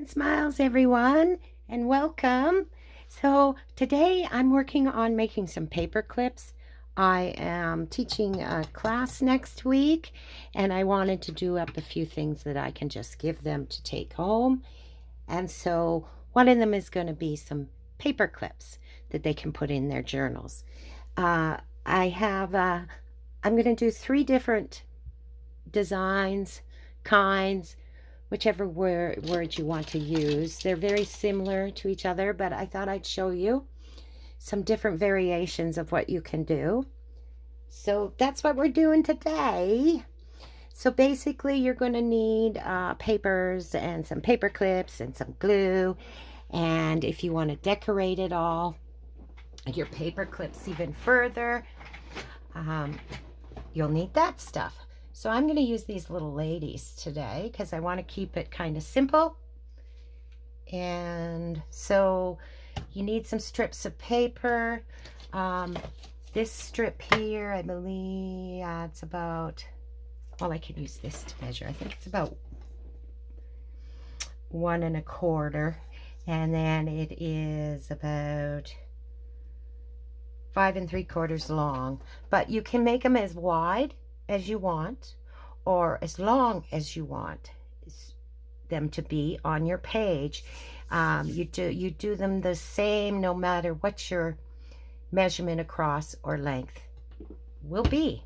smiles, everyone, and welcome. So today I'm working on making some paper clips. I am teaching a class next week, and I wanted to do up a few things that I can just give them to take home. And so one of them is going to be some paper clips that they can put in their journals. I have, I'm going to do 3 different designs, kinds, whichever word you want to use. They're very similar to each other, but I thought I'd show you some different variations of what you can do. So that's what we're doing today. So basically you're going to need papers and some paper clips and some glue. And if you want to decorate it all, your paper clips even further, you'll need that stuff. So I'm going to use these little ladies today because I want to keep it kind of simple. And so you need some strips of paper. This strip here, I believe, it's about, well, I can use this to measure. I think it's about 1 1/4. And then it is about 5 3/4 long. But you can make them as wide as you want or as long as you want them to be on your page. You do them the same no matter what your measurement across or length will be.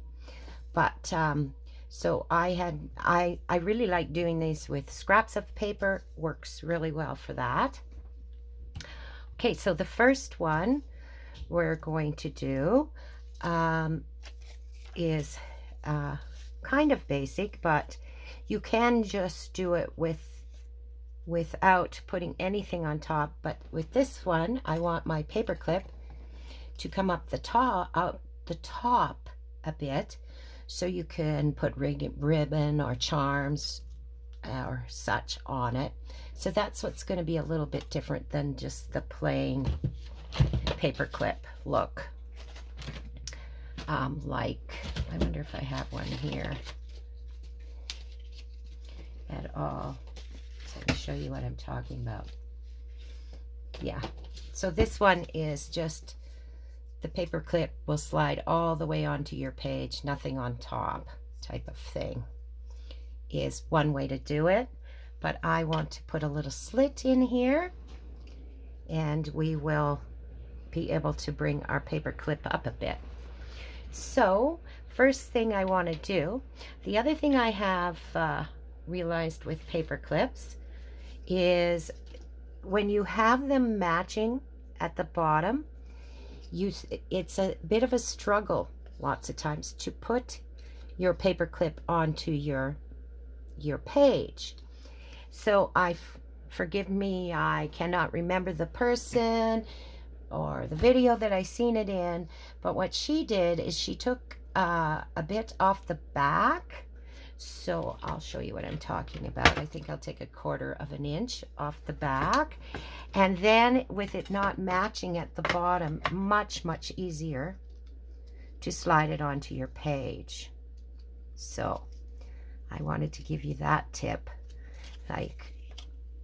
But so I really like doing these with scraps of paper. Works really well for that. Okay, so the first one we're going to do is kind of basic, but you can just do it without putting anything on top. But with this one, I want my paper clip to come up the top a bit, so you can put ribbon or charms or such on it. So that's what's going to be a little bit different than just the plain paper clip look. Like, I wonder if I have one here at all, so I can show you what I'm talking about. Yeah, so this one is just the paper clip will slide all the way onto your page, nothing on top type of thing, is one way to do it. But I want to put a little slit in here, and we will be able to bring our paper clip up a bit. So first thing I want to do, the other thing I have realized with paper clips is when you have them matching at the bottom, it's a bit of a struggle lots of times to put your paper clip onto your page. So forgive me, I cannot remember the person or the video that I seen it in, but what she did is she took a bit off the back. So I'll show you what I'm talking about. I think I'll take 1/4 inch off the back, and then with it not matching at the bottom, much easier to slide it onto your page. So I wanted to give you that tip. Like,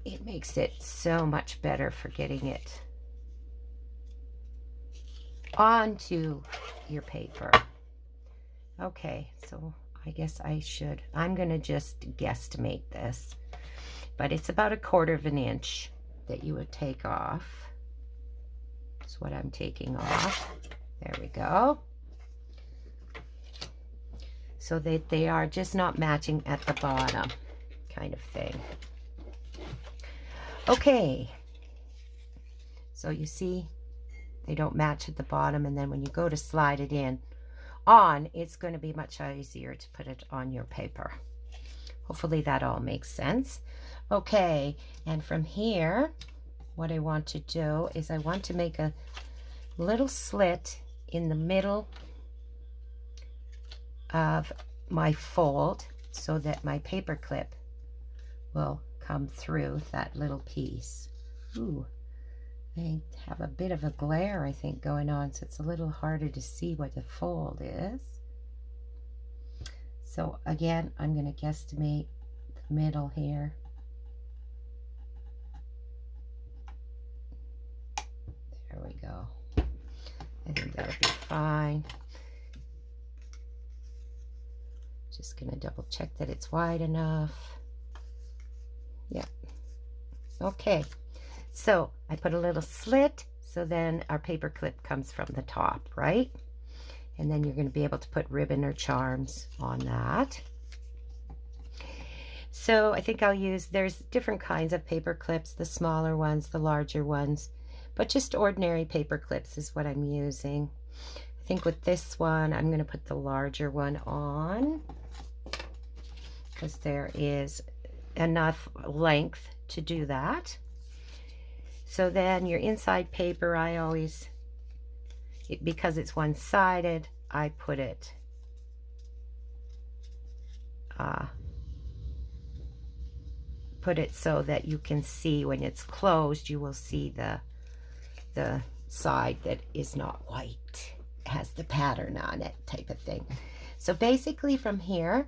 it makes it so much better for getting it onto your paper. Okay, so I guess I'm gonna just guesstimate this, but it's about 1/4 inch that you would take off. That's what I'm taking off. There we go. So that they are just not matching at the bottom, kind of thing. Okay, so you see they don't match at the bottom, and then when you go to slide it in on, it's going to be much easier to put it on your paper. Hopefully that all makes sense. Okay, and from here, what I want to do is I want to make a little slit in the middle of my fold so that my paper clip will come through that little piece. Ooh, I have a bit of a glare, I think, going on, so it's a little harder to see what the fold is. So again, I'm going to guesstimate the middle here. that'll be fine. Just gonna double check that it's wide enough. Yep. Okay, so I put a little slit, so then our paper clip comes from the top, right? And then you're going to be able to put ribbon or charms on that. So I think I'll use, there's different kinds of paper clips, the smaller ones, the larger ones, but just ordinary paper clips is what I'm using. I think with this one, I'm going to put the larger one on because there is enough length to do that. So then your inside paper, I always, because it's one-sided, I put it so that you can see when it's closed, you will see the side that is not white, has the pattern on it type of thing. So basically from here,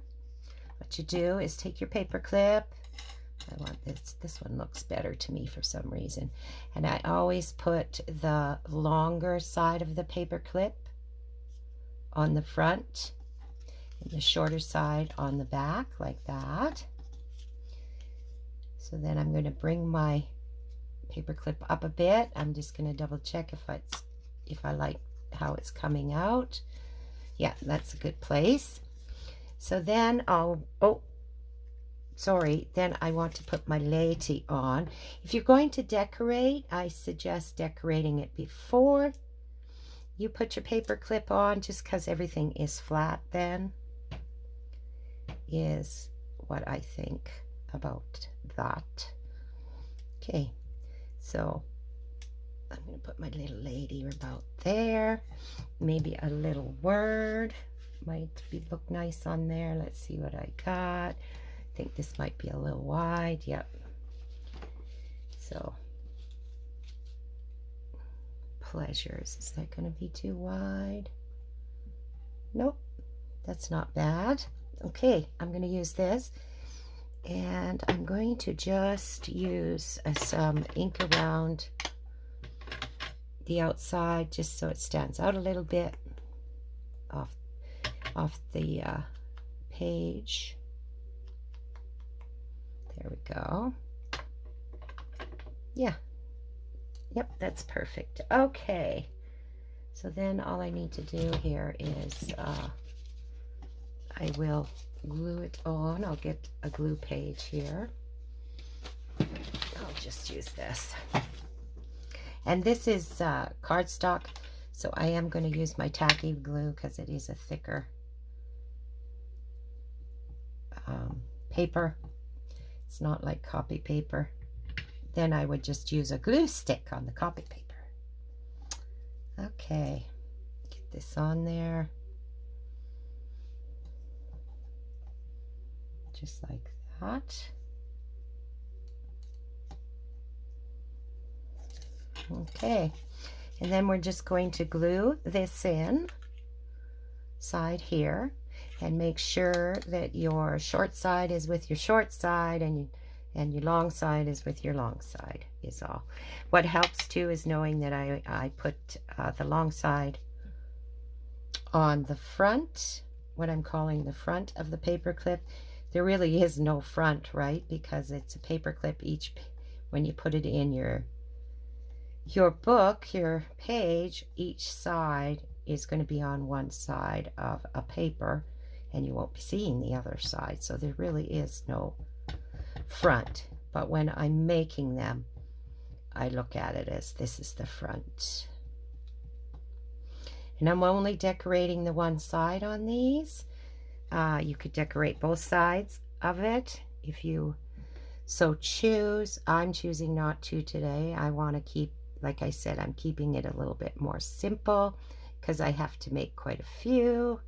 what you do is take your paper clip. I want this one looks better to me for some reason. And I always put the longer side of the paper clip on the front and the shorter side on the back, like that. So then I'm going to bring my paper clip up a bit. I'm just going to double check if I like how it's coming out. Yeah, that's a good place. So then then I want to put my laity on. If you're going to decorate, I suggest decorating it before you put your paper clip on, just because everything is flat then, is what I think about that. Okay, so I'm going to put my little lady about there. Maybe a little word might look nice on there. Let's see what I got. I think this might be a little wide. Yep. So, pleasures. Is that going to be too wide? Nope. That's not bad. Okay, I'm going to use this. And I'm going to just use some ink around the outside just so it stands out a little bit off the page. There we go. Yeah. Yep, that's perfect. Okay. So then all I need to do here is I will glue it on. I'll get a glue page here. I'll just use this. And this is cardstock, so I am going to use my tacky glue because it is a thicker paper. It's not like copy paper. Then I would just use a glue stick on the copy paper. Okay, get this on there. Just like that. Okay, and then we're just going to glue this in side here and make sure that your short side is with your short side and your long side is with your long side is all. What helps too is knowing that I put the long side on the front, what I'm calling the front of the paper clip. There really is no front, right? Because it's a paper clip when you put it in your book, your page, each side is going to be on one side of a paper and you won't be seeing the other side. So there really is no front. But when I'm making them, I look at it as this is the front. And I'm only decorating the one side on these. You could decorate both sides of it if you so choose. I'm choosing not to today. I want to keep, like I said, I'm keeping it a little bit more simple because I have to make quite a few.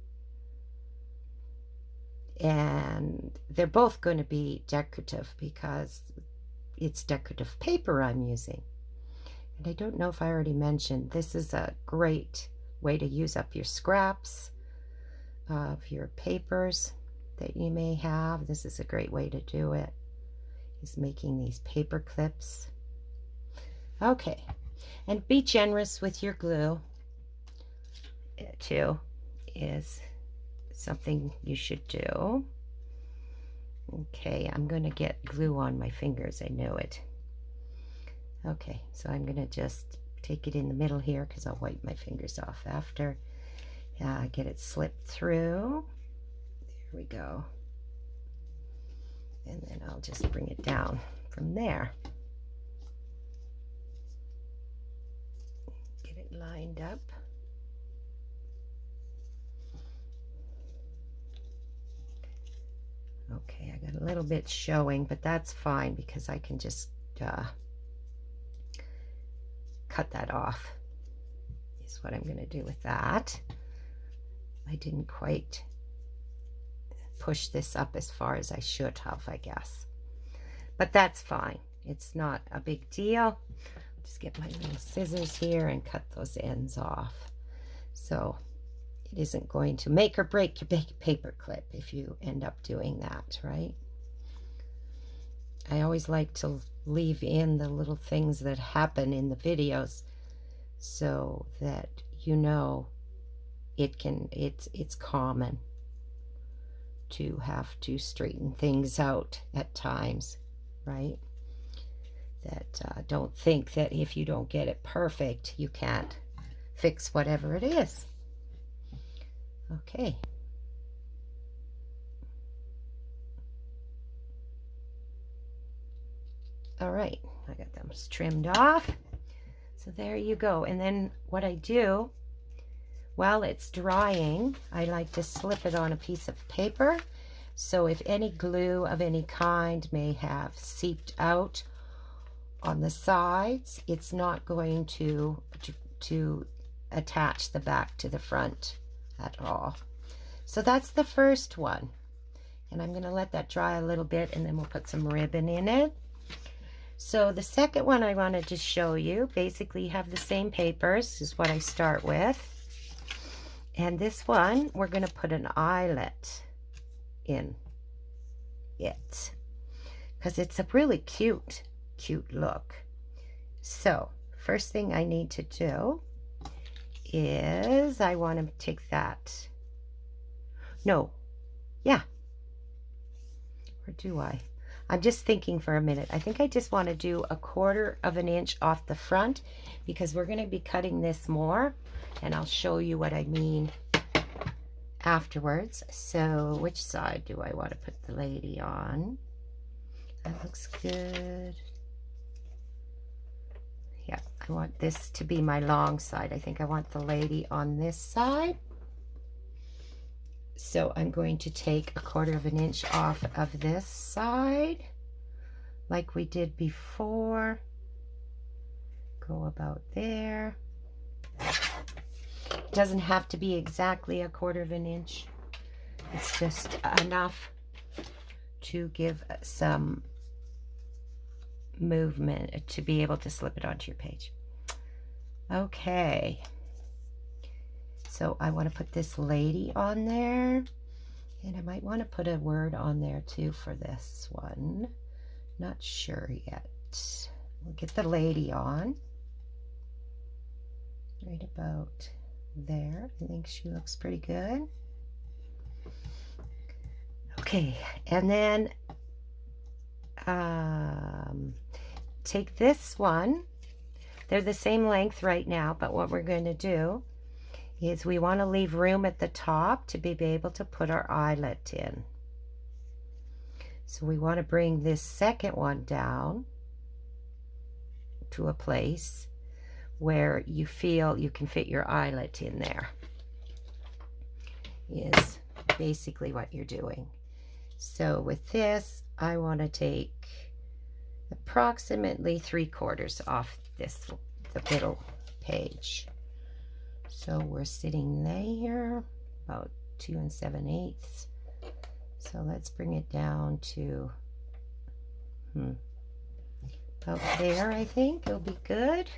And they're both going to be decorative because it's decorative paper I'm using. And I don't know if I already mentioned, this is a great way to use up your scraps of your papers that you may have. This is a great way to do it, is making these paper clips. Okay, and be generous with your glue. too is something you should do. Okay, I'm going to get glue on my fingers. I know it. Okay, so I'm going to just take it in the middle here because I'll wipe my fingers off after. Get it slipped through. There we go. And then I'll just bring it down from there. Get it lined up. Okay, I got a little bit showing, but that's fine because I can just cut that off, is what I'm going to do with that. I didn't quite push this up as far as I should have, I guess. But that's fine. It's not a big deal. Just get my little scissors here and cut those ends off. So it isn't going to make or break your big paper clip if you end up doing that, right? I always like to leave in the little things that happen in the videos so that you know it's common to have to straighten things out at times, right? That don't think that if you don't get it perfect, you can't fix whatever it is. Okay. All right, I got them trimmed off. So there you go. And then what I do, while it's drying, I like to slip it on a piece of paper. So if any glue of any kind may have seeped out on the sides, it's not going to attach the back to the front at all. So that's the first one. And I'm going to let that dry a little bit, and then we'll put some ribbon in it. So the second one I wanted to show you, basically have the same papers, is what I start with. And this one, we're going to put an eyelet in it because it's a really cute look. So first thing I need to do is I want to take that. No, yeah. Or do I? I'm just thinking for a minute. I think I just want to do 1/4 of an inch off the front because we're going to be cutting this more, and I'll show you what I mean afterwards. So which side do I want to put the lady on? That looks good. Yeah, I want this to be my long side. I think I want the lady on this side. So I'm going to take 1/4 of an inch off of this side, like we did before. Go about there. It doesn't have to be exactly 1/4 of an inch. It's just enough to give some movement to be able to slip it onto your page. Okay. So I want to put this lady on there, and I might want to put a word on there too for this one. Not sure yet. We'll get the lady on right about there. I think she looks pretty good. Okay, and then take this one. They're the same length right now, but what we're going to do is we want to leave room at the top to be able to put our eyelet in. So we want to bring this second one down to a place where you feel you can fit your eyelet in there, is basically what you're doing. So with this, I want to take approximately 3/4 off this, the middle page. So we're sitting there about 2 7/8. So let's bring it down to about there. I think it'll be good.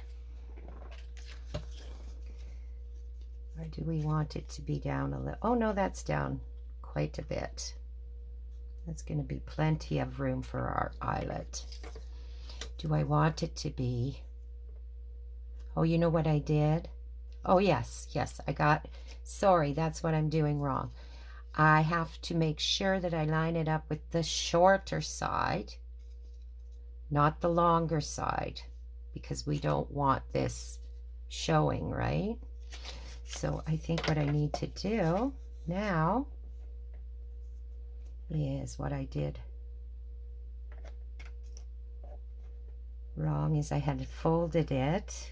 Or do we want it to be down a little? Oh no, that's down quite a bit. That's going to be plenty of room for our eyelet. Do I want it to be? Oh, you know what I did? Oh, yes, yes, sorry, that's what I'm doing wrong. I have to make sure that I line it up with the shorter side, not the longer side, because we don't want this showing, right? So I think what I need to do now is what I did wrong is I had folded it.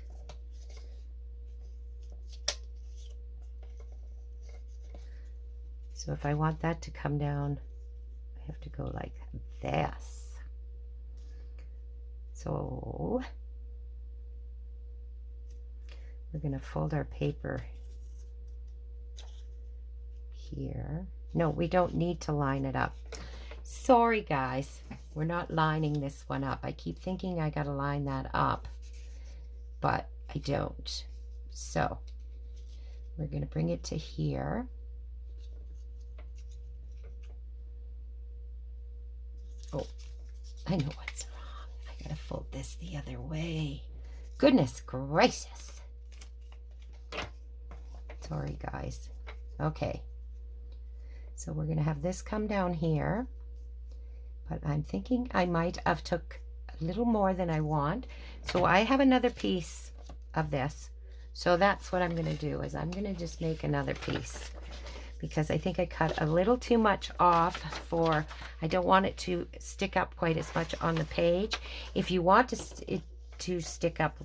So if I want that to come down, I have to go like this. So we're going to fold our paper here. No, we don't need to line it up. Sorry, guys. We're not lining this one up. I keep thinking I got to line that up, but I don't. So we're going to bring it to here. Oh, I know what's wrong. I got to fold this the other way. Goodness gracious. Sorry, guys. Okay. So we're going to have this come down here, but I'm thinking I might have took a little more than I want. So I have another piece of this. So that's what I'm going to do is I'm going to just make another piece because I think I cut a little too much off for, I don't want it to stick up quite as much on the page. If you want it to stick up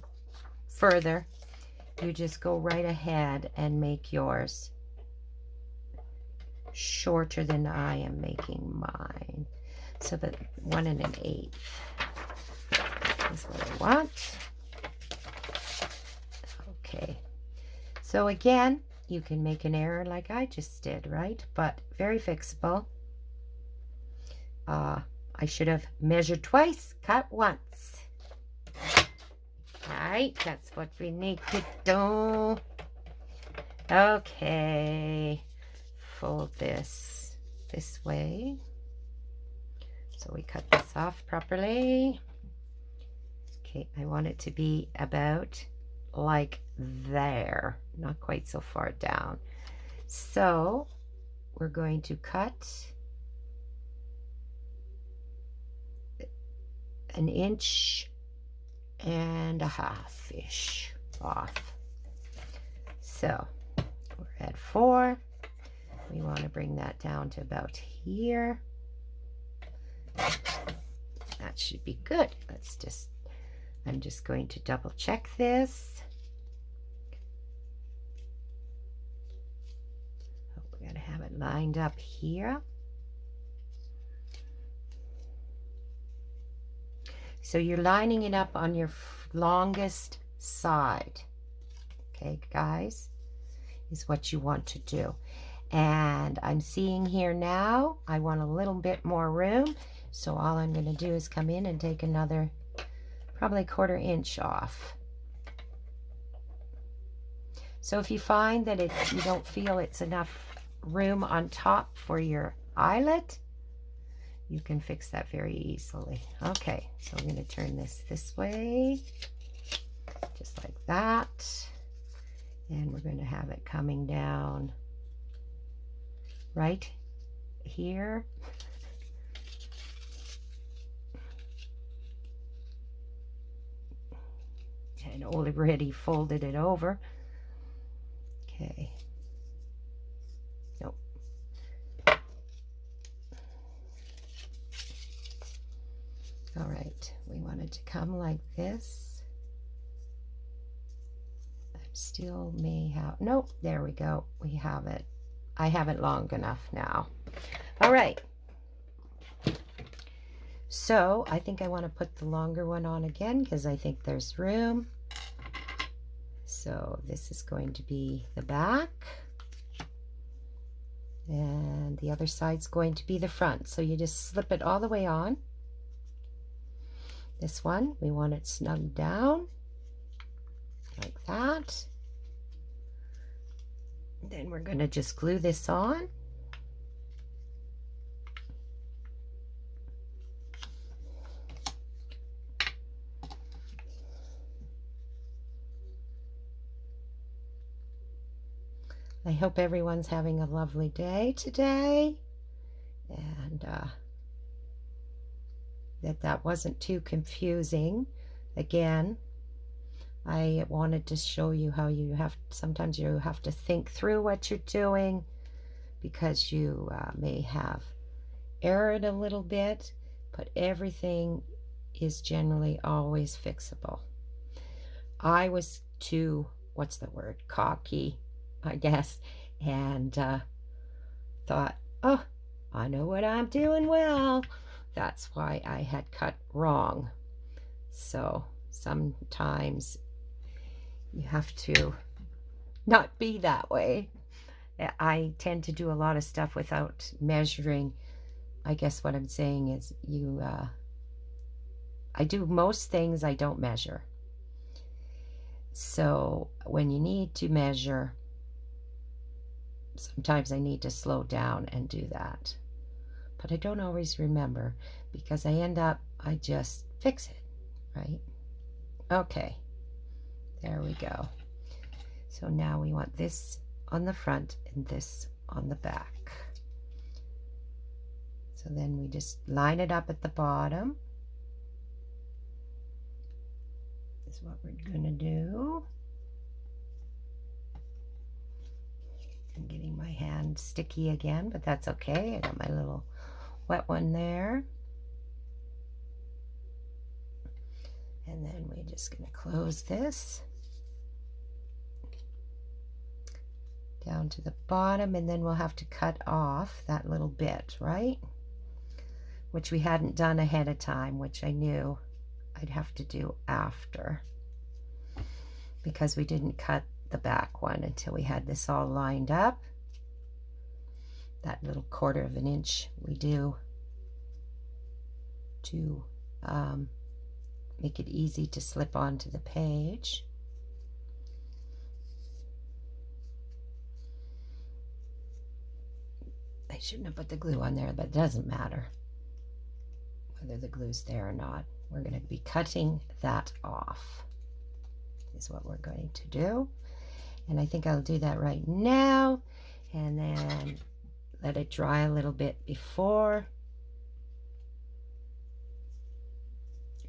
further, you just go right ahead and make yours shorter than I am making mine. So that 1 1/8 is what I want. Okay. So again, you can make an error like I just did, right? But very fixable. I should have measured twice, cut once. Right, that's what we need to do. Okay. Fold this way. So we cut this off properly. Okay, I want it to be about like there, not quite so far down. So we're going to cut 1.5 inches ish off. So we're at 4. We want to bring that down to about here. That should be good. I'm just going to double check this. Oh, we got to have it lined up here. So you're lining it up on your longest side. Okay, guys, is what you want to do. And I'm seeing here now, I want a little bit more room. So all I'm going to do is come in and take another, probably 1/4 inch off. So if you find that you don't feel it's enough room on top for your eyelet, you can fix that very easily. Okay, so I'm going to turn this way, just like that. And we're going to have it coming down right here. And already folded it over. Okay. Nope. All right, we want it to come like this. I still may have, nope, there we go. We have it. I have it long enough now. All right. So I think I want to put the longer one on again because I think there's room. So this is going to be the back. And the other side's going to be the front. So you just slip it all the way on. This one, we want it snug down like that. Then we're going to just glue this on. I hope everyone's having a lovely day today, and that wasn't too confusing. Again, I wanted to show you how sometimes you have to think through what you're doing, because you may have erred a little bit, but everything is generally always fixable. I was too, what's the word, cocky, I guess, and thought, oh, I know what I'm doing well. That's why I had cut wrong. So sometimes you have to not be that way. I tend to do a lot of stuff without measuring. I guess what I'm saying is I do most things I don't measure. So when you need to measure, sometimes I need to slow down and do that. But I don't always remember, because I just fix it, right? Okay, there we go. So now we want this on the front and this on the back. So then we just line it up at the bottom. This is what we're going to do. I'm getting my hand sticky again, but that's okay. I got my little wet one there. And then we're just going to close this down to the bottom, and then we'll have to cut off that little bit, right? Which we hadn't done ahead of time, which I knew I'd have to do after, because we didn't cut the back one until we had this all lined up. That little 1/4 of an inch we do to make it easy to slip onto the page. I shouldn't have put the glue on there, but it doesn't matter whether the glue's there or not. We're going to be cutting that off, is what we're going to do. And I think I'll do that right now, and then let it dry a little bit before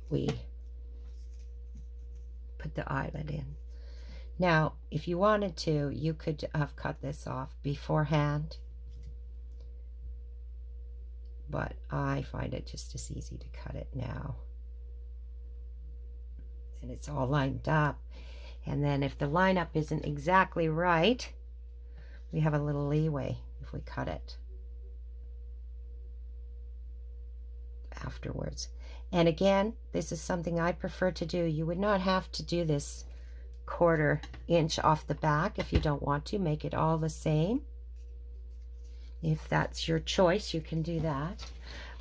we put the eyelet in. Now, if you wanted to, you could have cut this off beforehand, but I find it just as easy to cut it now. And it's all lined up. And then if the lineup isn't exactly right, we have a little leeway if we cut it afterwards. And again, this is something I prefer to do. You would not have to do this 1/4 inch off the back if you don't want to. Make it all the same. If that's your choice, you can do that.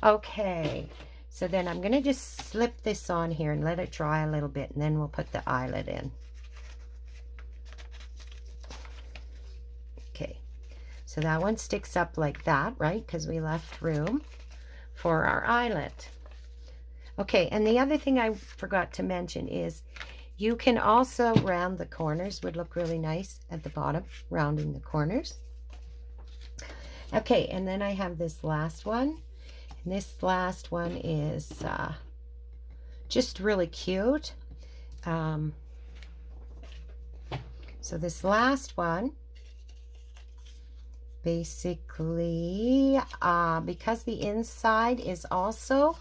Okay, so then I'm going to just slip this on here and let it dry a little bit, and then we'll put the eyelet in. Okay, so that one sticks up like that, right? Because we left room for our eyelet. Okay, and the other thing I forgot to mention is you can also round the corners. Would look really nice at the bottom, rounding the corners. Okay, and then I have this last one. And this last one is just really cute. So this last one, basically, because the inside is also,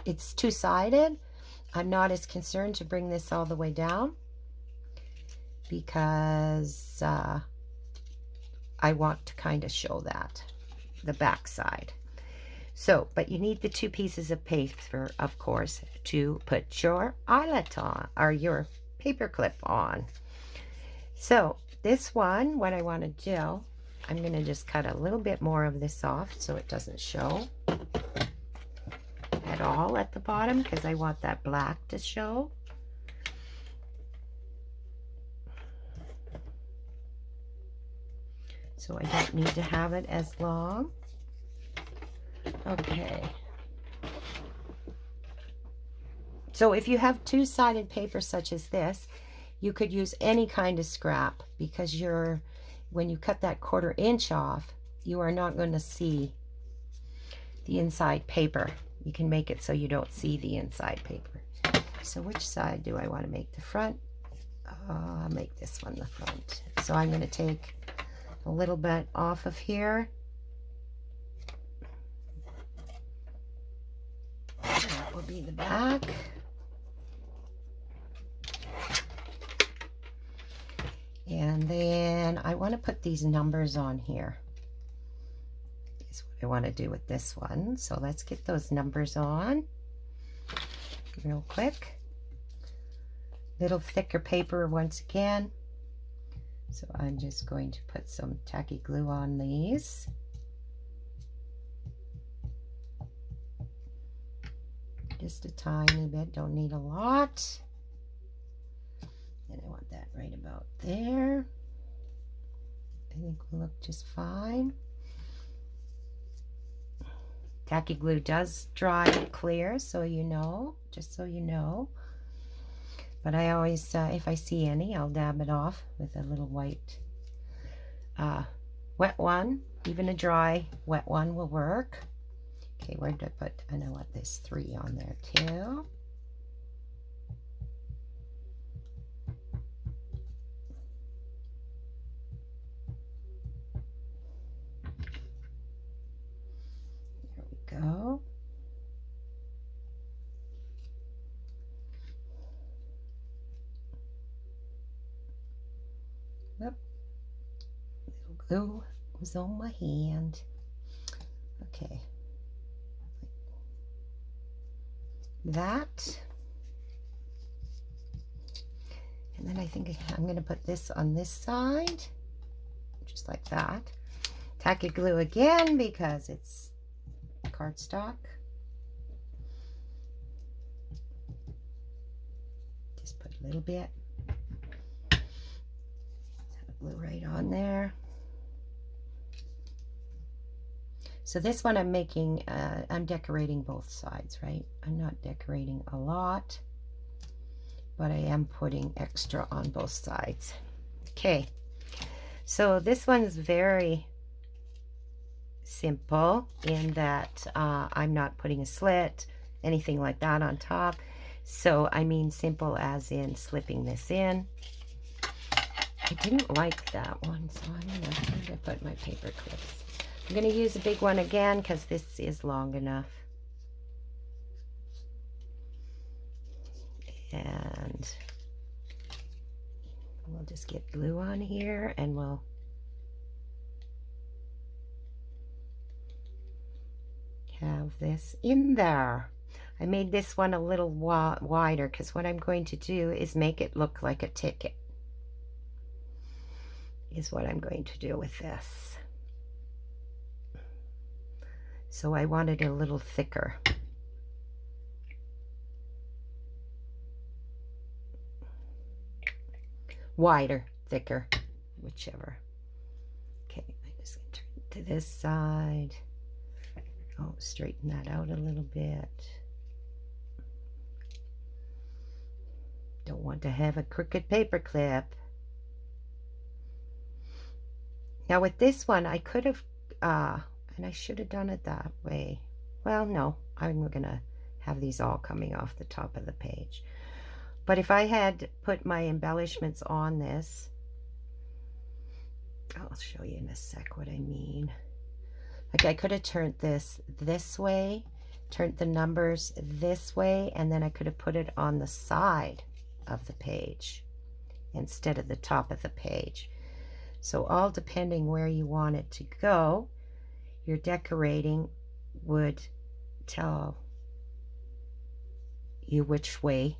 it's two-sided, I'm not as concerned to bring this all the way down, because I want to kind of show that, the back side. So, but you need the 2 pieces of paper, of course, to put your eyelet on, or your paper clip on. So this one, what I want to do, I'm going to just cut a little bit more of this off so it doesn't show at all at the bottom, because I want that black to show. So I don't need to have it as long. Okay. So if you have 2-sided paper such as this, you could use any kind of scrap, because when you cut that 1/4 inch off, you are not going to see the inside paper. You can make it so you don't see the inside paper. So which side do I want to make the front? I'll make this one the front. So I'm going to take a little bit off of here. That will be the back. And then I want to put these numbers on here. Is what I want to do with this one. So let's get those numbers on real quick. Little thicker paper once again. So I'm just going to put some tacky glue on these. Just a tiny bit, don't need a lot. And I want that right about there. I think will look just fine. Tacky glue does dry clear, so you know, just so you know. But I always, if I see any, I'll dab it off with a little white wet one. Even a dry wet one will work. Okay, where did I put? I know what, there's 3 on there too. There we go. Whoop. Little glue was on my hand. Okay. That. And then I think I'm going to put this on this side, just like that. Tacky glue again because it's cardstock. Just put a little bit. Glue right on there. So this one I'm making, I'm decorating both sides, right? I'm not decorating a lot, but I am putting extra on both sides. Okay, so this one's very simple in that I'm not putting a slit, anything like that on top. So I mean simple as in slipping this in. I didn't like that one, so I'm gonna put my paper clips. I'm going to use a big one again because this is long enough. And we'll just get glue on here and we'll have this in there. I made this one a little wider because what I'm going to do is make it look like a ticket. Is what I'm going to do with this. So I want it a little thicker. Wider, thicker, whichever. Okay, I'm just going to turn it to this side. Oh, straighten that out a little bit. Don't want to have a crooked paper clip. Now with this one, I could have, and I should have done it that way. Well, no, I'm gonna have these all coming off the top of the page. But if I had put my embellishments on this, I'll show you in a sec what I mean. Like I could have turned this way, turned the numbers this way, and then I could have put it on the side of the page instead of the top of the page. So all depending where you want it to go, your decorating would tell you which way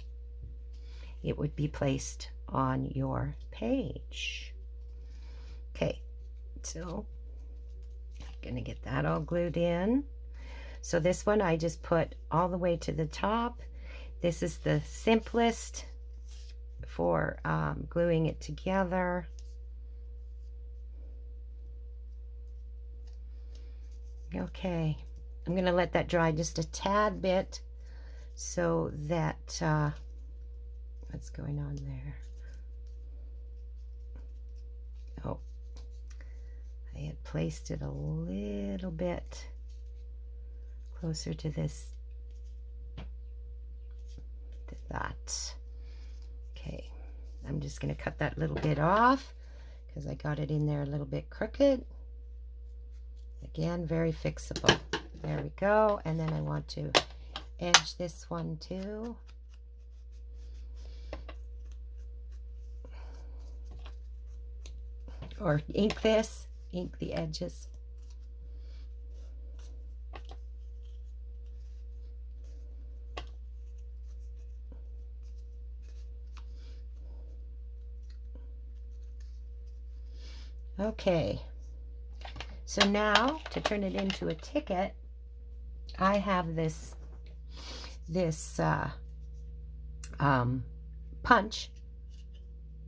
it would be placed on your page. Okay, so I'm gonna get that all glued in. So this one I just put all the way to the top. This is the simplest for gluing it together. Okay, I'm going to let that dry just a tad bit so that, what's going on there? I had placed it a little bit closer to this, to that. Okay, I'm just going to cut that little bit off because I got it in there a little bit crooked. Again, very fixable. There we go. And then I want to edge this one too. Or ink this, ink the edges. Okay, so now to turn it into a ticket, I have this punch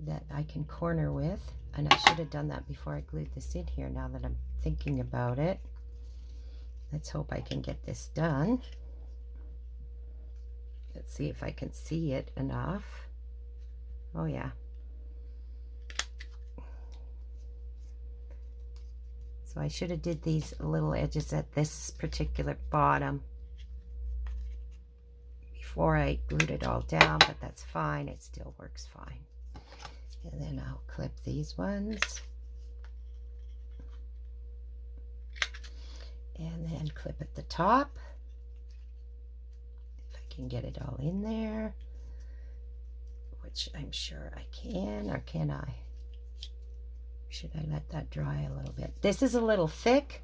that I can corner with, and I should have done that before I glued this in here now that I'm thinking about it. Let's hope I can get this done. Let's see if I can see it enough. Oh yeah. So I should have did these little edges at this particular bottom before I glued it all down, but that's fine. It still works fine. And then I'll clip these ones. And then clip at the top. If I can get it all in there, which I'm sure I can, or can I? Should I let that dry a little bit? This is a little thick.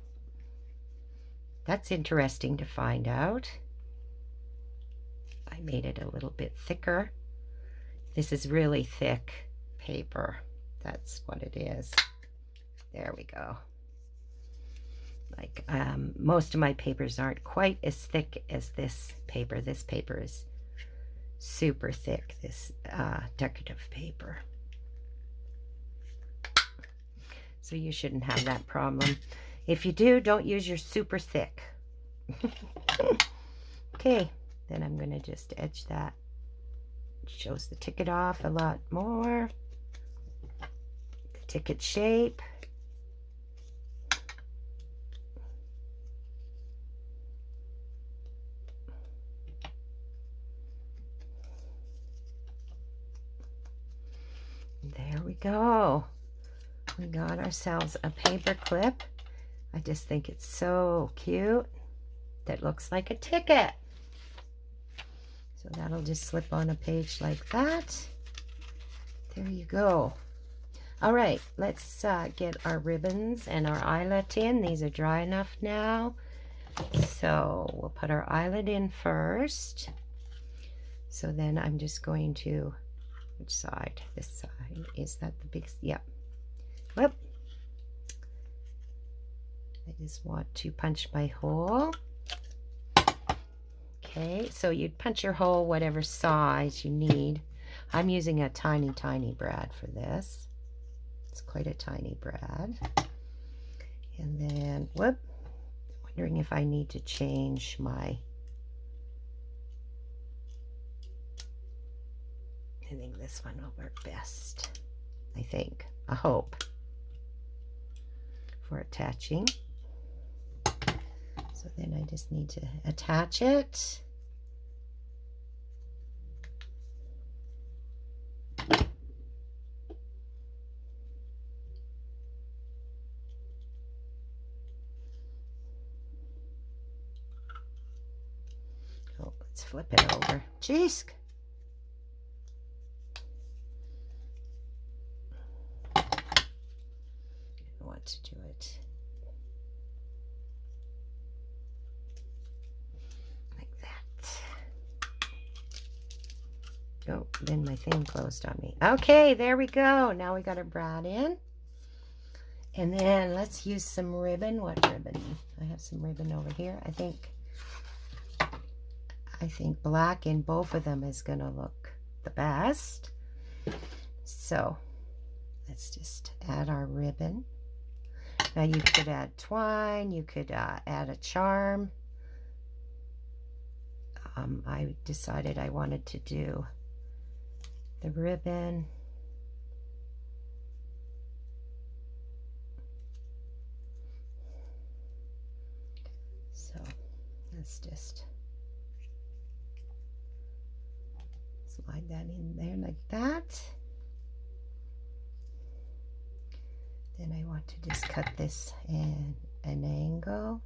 That's interesting to find out. I made it a little bit thicker. This is really thick paper. That's what it is. There we go. Like most of my papers aren't quite as thick as this paper. This paper is super thick, this decorative paper. So you shouldn't have that problem. If you do, don't use your super thick. Okay, then I'm going to just edge that. It shows the ticket off a lot more. The ticket shape. There we go. We got ourselves a paper clip. I just think it's so cute. That looks like a ticket. So that'll just slip on a page like that. There you go. All right, let's get our ribbons and our eyelet in. These are dry enough now. So we'll put our eyelet in first. So then I'm just going to, which side? This side. Is that the big, yep. Whoop. I just want to punch my hole. Okay, so you'd punch your hole whatever size you need. I'm using a tiny, tiny brad for this. It's quite a tiny brad. And then, whoop, wondering if I need to change my, I think this one will work best. I think, I hope, for attaching. So then I just need to attach it. Oh, let's flip it over. Jeez. I want to do it like that. Oh, then my thing closed on me. Okay, there we go. Now we got our brad in. And then let's use some ribbon. What ribbon? I have some ribbon over here. I think black in both of them is going to look the best. So let's just add our ribbon. Now you could add twine, you could add a charm. I decided I wanted to do the ribbon. let's just slide that in there like that. Then I want to just cut this in an angle.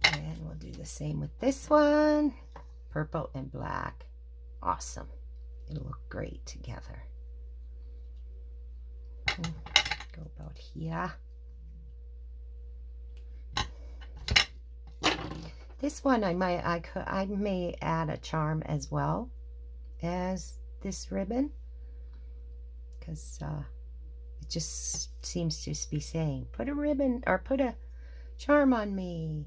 And we'll do the same with this one. Purple and black. Awesome. It'll look great together. Go about here. This one I may add a charm as well as this ribbon, because it just seems to be saying put a ribbon or put a charm on me.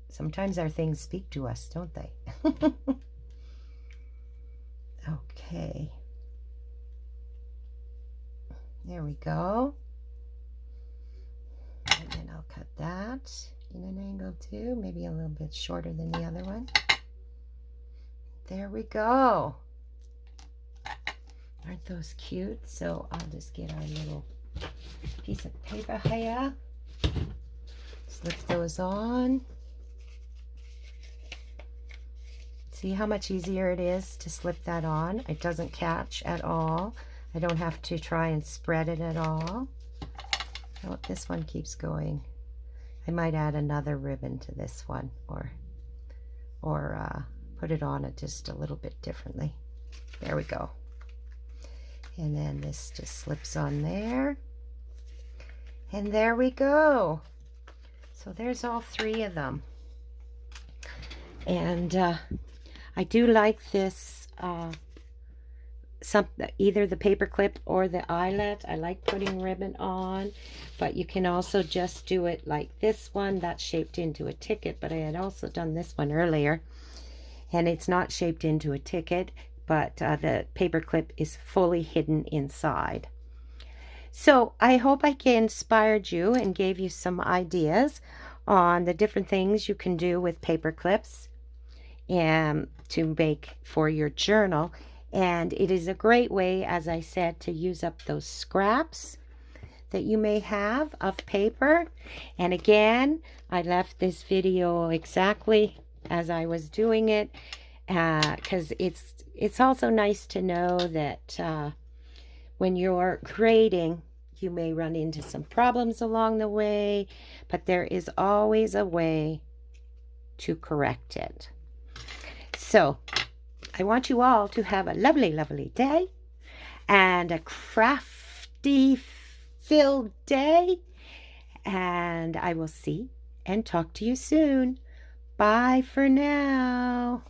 Sometimes our things speak to us, don't they? Okay. There we go. And then I'll cut that in an angle too, maybe a little bit shorter than the other one. There we go. Aren't those cute? So I'll just get our little piece of paper here. Slip those on. See how much easier it is to slip that on? It doesn't catch at all. I don't have to try and spread it at all. Oh, this one keeps going. I might add another ribbon to this one, or put it on it just a little bit differently. There we go. And then this just slips on there. And there we go. So there's all three of them. And I do like this, either the paper clip or the eyelet. I like putting ribbon on, but you can also just do it like this one. That's shaped into a ticket, but I had also done this one earlier, and it's not shaped into a ticket, but the paper clip is fully hidden inside. So I hope I inspired you and gave you some ideas on the different things you can do with paper clips and to make for your journal. And it is a great way, as I said, to use up those scraps that you may have of paper. And again, I left this video exactly as I was doing it, because it's also nice to know that when you're creating, you may run into some problems along the way, but there is always a way to correct it. So I want you all to have a lovely, lovely day and a crafty filled day. And I will see and talk to you soon. Bye for now.